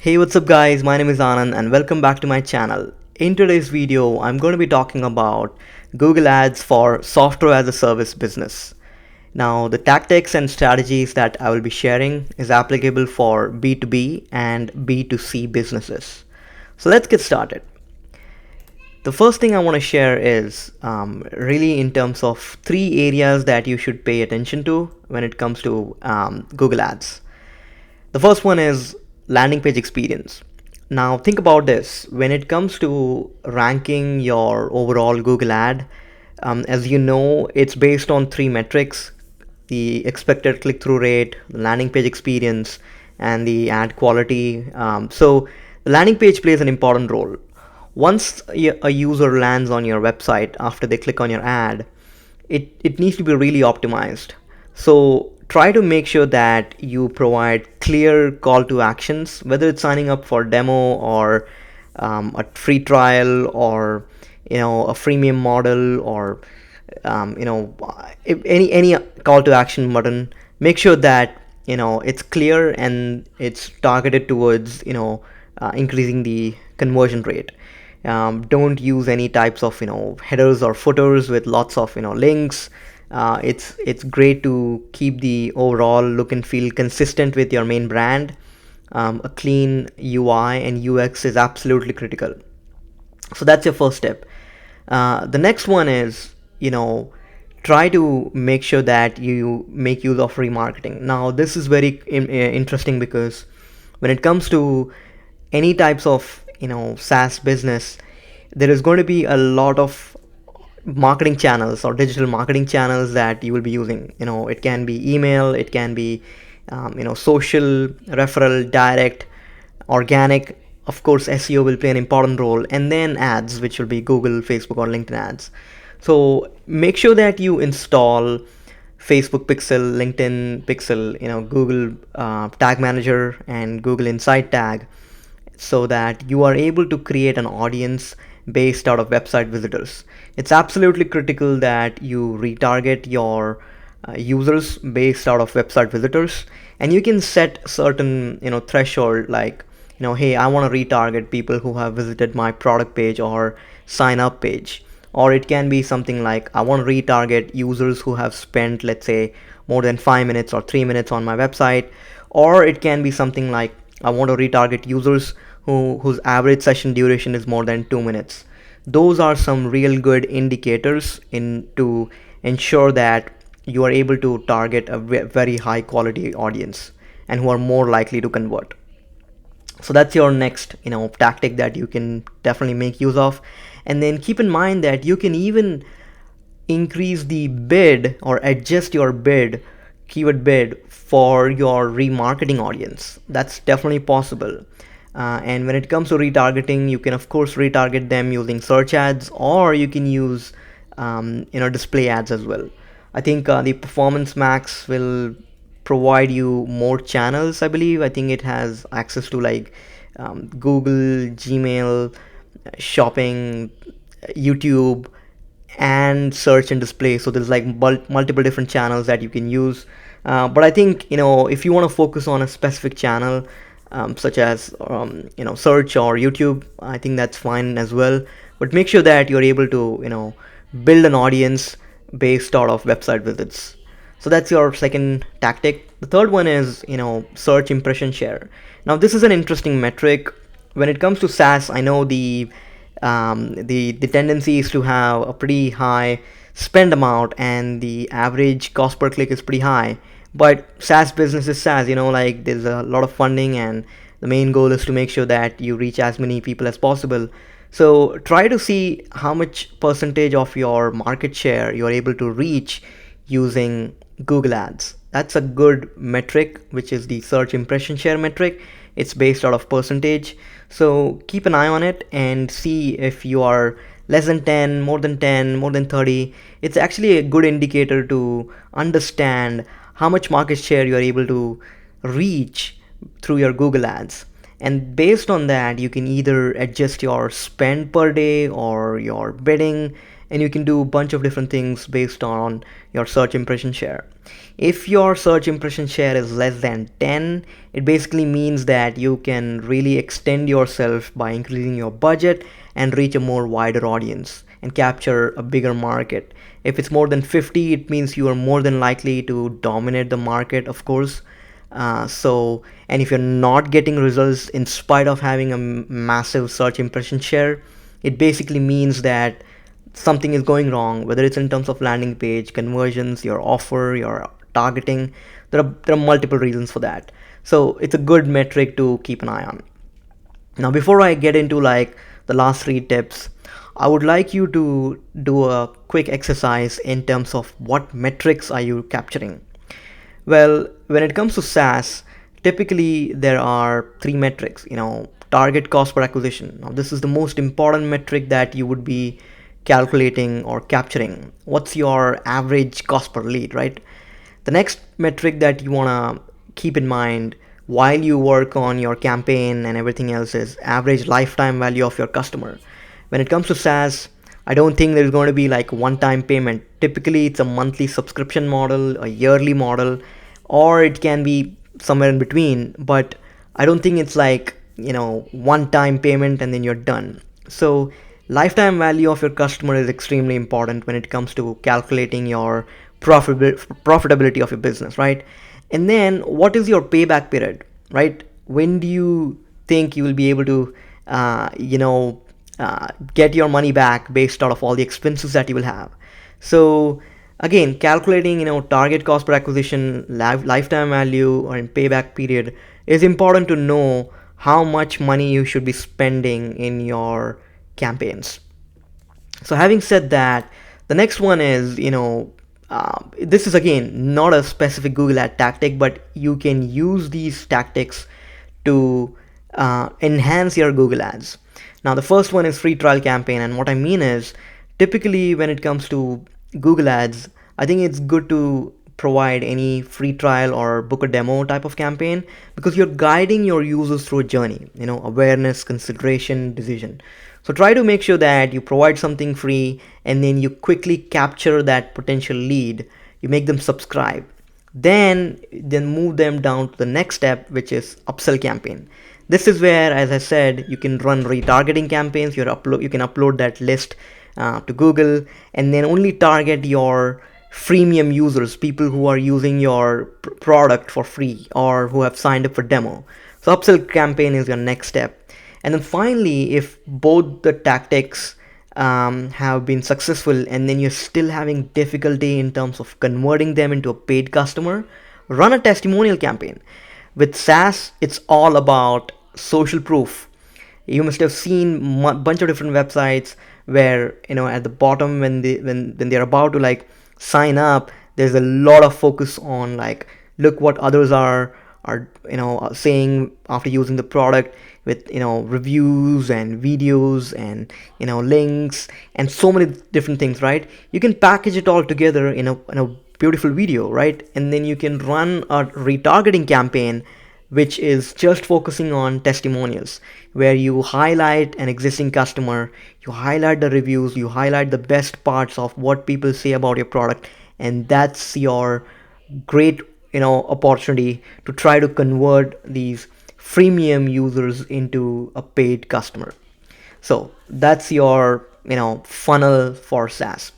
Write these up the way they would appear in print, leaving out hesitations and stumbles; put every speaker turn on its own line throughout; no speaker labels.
Hey, what's up guys? My name is Anand and welcome back to my channel. In today's video, I'm going to be talking about Google Ads for software as a service business. Now, the tactics and strategies that I will be sharing is applicable for B2B and B2C businesses. So let's get started. The first thing I want to share is really in terms of three areas that you should pay attention to when it comes to Google Ads. The first one is landing page experience. Now think about this. When it comes to ranking your overall Google ad, as you know, it's based on three metrics: the expected click-through rate, the landing page experience, and the ad quality. So the landing page plays an important role. Once a user lands on your website after they click on your ad, it needs to be really optimized. So try to make sure that you provide clear call to actions, whether it's signing up for demo or a free trial, or a freemium model, or if any call to action button. Make sure that it's clear and it's targeted towards increasing the conversion rate. Don't use any types of headers or footers with lots of links. It's great to keep the overall look and feel consistent with your main brand. A clean UI and UX is absolutely critical. So that's your first step. The next one is try to make sure that you make use of remarketing. Now this is very interesting, because when it comes to any types of SaaS business, there is going to be a lot of marketing channels or digital marketing channels that you will be using. It can be email, it can be social, referral, direct, organic. Of course, SEO will play an important role, and then ads, which will be Google, Facebook, or LinkedIn ads. So make sure that you install Facebook Pixel, LinkedIn Pixel, Google Tag Manager, and Google Insight Tag, so that you are able to create an audience based out of website visitors. It's absolutely critical that you retarget your users based out of website visitors, and you can set certain threshold, like hey, I want to retarget people who have visited my product page or sign up page. Or it can be something like, I want to retarget users who have spent, let's say, more than 5 minutes or 3 minutes on my website. Or it can be something like, I want to retarget users whose average session duration is more than 2 minutes. Those are some real good indicators to ensure that you are able to target a very high quality audience and who are more likely to convert. So that's your next tactic that you can definitely make use of. And then keep in mind that you can even increase the bid or adjust your keyword bid for your remarketing audience. That's definitely possible. And when it comes to retargeting, you can of course retarget them using search ads, or you can use display ads as well. I think the Performance Max will provide you more channels. I believe, I think it has access to like Google, Gmail, shopping, YouTube, and search and display. So there's like multiple different channels that you can use. But I think if you want to focus on a specific channel, such as search or YouTube, I think that's fine as well. But make sure that you're able to build an audience based out of website visits. So that's your second tactic. The third one is search impression share. Now this is an interesting metric. When it comes to SaaS, I know the tendency is to have a pretty high spend amount, and the average cost per click is pretty high. But SaaS business is SaaS, like there's a lot of funding, and the main goal is to make sure that you reach as many people as possible. So try to see how much percentage of your market share you're able to reach using Google Ads. That's a good metric, which is the search impression share metric. It's based out of percentage. So keep an eye on it and see if you are less than 10, more than 10, more than 30. It's actually a good indicator to understand how much market share you are able to reach through your Google Ads. And based on that, you can either adjust your spend per day or your bidding, and you can do a bunch of different things based on your search impression share. If your search impression share is less than 10, it basically means that you can really extend yourself by increasing your budget and reach a more wider audience and capture a bigger market. If it's more than 50, it means you are more than likely to dominate the market, of course. And if you're not getting results in spite of having a massive search impression share, it basically means that something is going wrong, whether it's in terms of landing page, conversions, your offer, your targeting. There are multiple reasons for that. So it's a good metric to keep an eye on. Now, before I get into like the last three tips, I would like you to do a quick exercise in terms of what metrics are you capturing. Well, when it comes to SaaS, typically there are three metrics, target cost per acquisition. Now, this is the most important metric that you would be calculating or capturing. What's your average cost per lead, right? The next metric that you want to keep in mind while you work on your campaign and everything else is average lifetime value of your customer. When it comes to SaaS, I don't think there's going to be like one-time payment. Typically, it's a monthly subscription model, a yearly model, or it can be somewhere in between. But I don't think it's like, one-time payment and then you're done. So lifetime value of your customer is extremely important when it comes to calculating your profitability of your business, right? And then what is your payback period, right? When do you think you will be able to, get your money back based out of all the expenses that you will have? So again, calculating, target cost per acquisition, lifetime value, or in payback period is important to know how much money you should be spending in your campaigns. So having said that, the next one is, this is again not a specific Google ad tactic, but you can use these tactics to enhance your Google ads. Now, the first one is free trial campaign, and what I mean is typically when it comes to Google ads, I think it's good to provide any free trial or book a demo type of campaign, because you're guiding your users through a journey, awareness, consideration, decision. So try to make sure that you provide something free and then you quickly capture that potential lead, you make them subscribe, then move them down to the next step, which is upsell campaign. This is where, as I said, you can run retargeting campaigns. You can upload that list to Google and then only target your freemium users, people who are using your product for free or who have signed up for demo. So upsell campaign is your next step. And then finally, if both the tactics have been successful and then you're still having difficulty in terms of converting them into a paid customer, run a testimonial campaign. With SaaS, it's all about social proof. You must have seen a bunch of different websites where, at the bottom when they're about to like sign up, there's a lot of focus on like, look what others are saying after using the product, with reviews and videos and links and so many different things, right? You can package it all together in a beautiful video, right? And then you can run a retargeting campaign which is just focusing on testimonials, where you highlight an existing customer, you highlight the reviews, you highlight the best parts of what people say about your product, and that's your great opportunity to try to convert these freemium users into a paid customer. So that's your funnel for SaaS.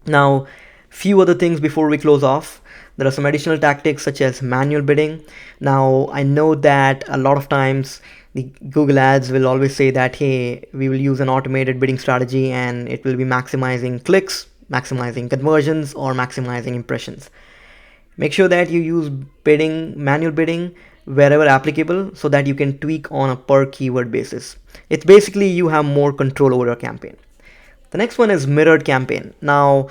Now, few other things before we close off. There are some additional tactics such as manual bidding. Now, I know that a lot of times the Google ads will always say that, hey, we will use an automated bidding strategy and it will be maximizing clicks, maximizing conversions, or maximizing impressions. Make sure that you use manual bidding wherever applicable, so that you can tweak on a per keyword basis. It's basically you have more control over your campaign. The next one is mirrored campaign. Now,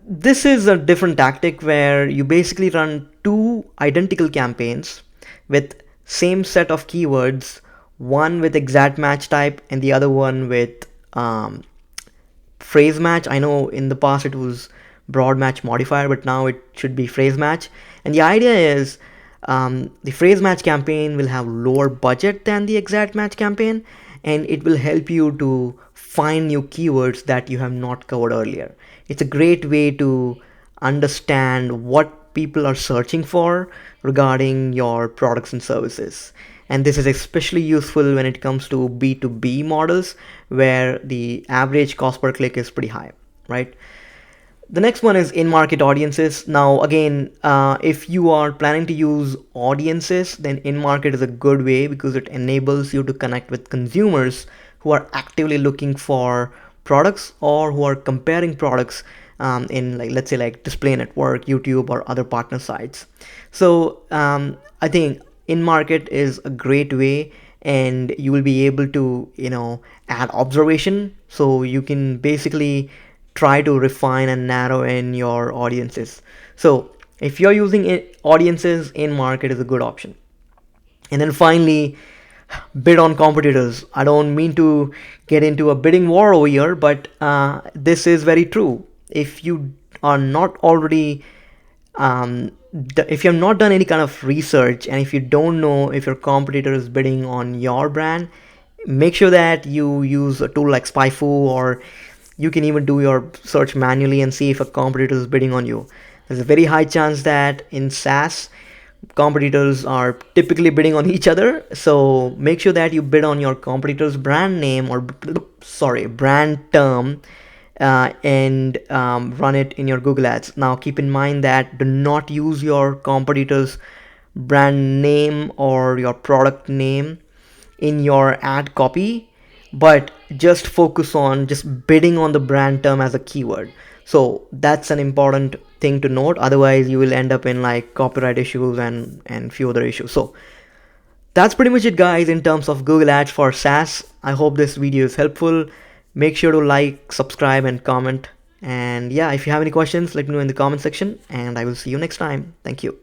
this is a different tactic where you basically run two identical campaigns with same set of keywords, one with exact match type and the other one with phrase match. I know in the past it was broad match modifier, but now it should be phrase match. And the idea is the phrase match campaign will have lower budget than the exact match campaign, and it will help you to find new keywords that you have not covered earlier. It's a great way to understand what people are searching for regarding your products and services. And this is especially useful when it comes to B2B models where the average cost per click is pretty high, right? The next one is in-market audiences. Now, again, if you are planning to use audiences, then in-market is a good way because it enables you to connect with consumers who are actively looking for products or who are comparing products in, like, let's say, like Display Network, YouTube, or other partner sites. So I think in-market is a great way, and you will be able to, add observation. So you can basically try to refine and narrow in your audiences. So if you're using audiences, in market is a good option. And then finally, bid on competitors. I don't mean to get into a bidding war over here, but this is very true. If you are not already if you have not done any kind of research, and if you don't know if your competitor is bidding on your brand, make sure that you use a tool like SpyFu, or you can even do your search manually and see if a competitor is bidding on you. There's a very high chance that in SaaS, competitors are typically bidding on each other. So make sure that you bid on your competitor's brand name, or brand term, and run it in your Google Ads. Now keep in mind that do not use your competitor's brand name or your product name in your ad copy, but just focus on just bidding on the brand term as a keyword. So that's an important thing to note. Otherwise you will end up in like copyright issues and few other issues. So that's pretty much it, guys, in terms of Google Ads for SaaS. I hope this video is helpful. Make sure to like, subscribe, and comment. And yeah, if you have any questions, let me know in the comment section, and I will see you next time. Thank you.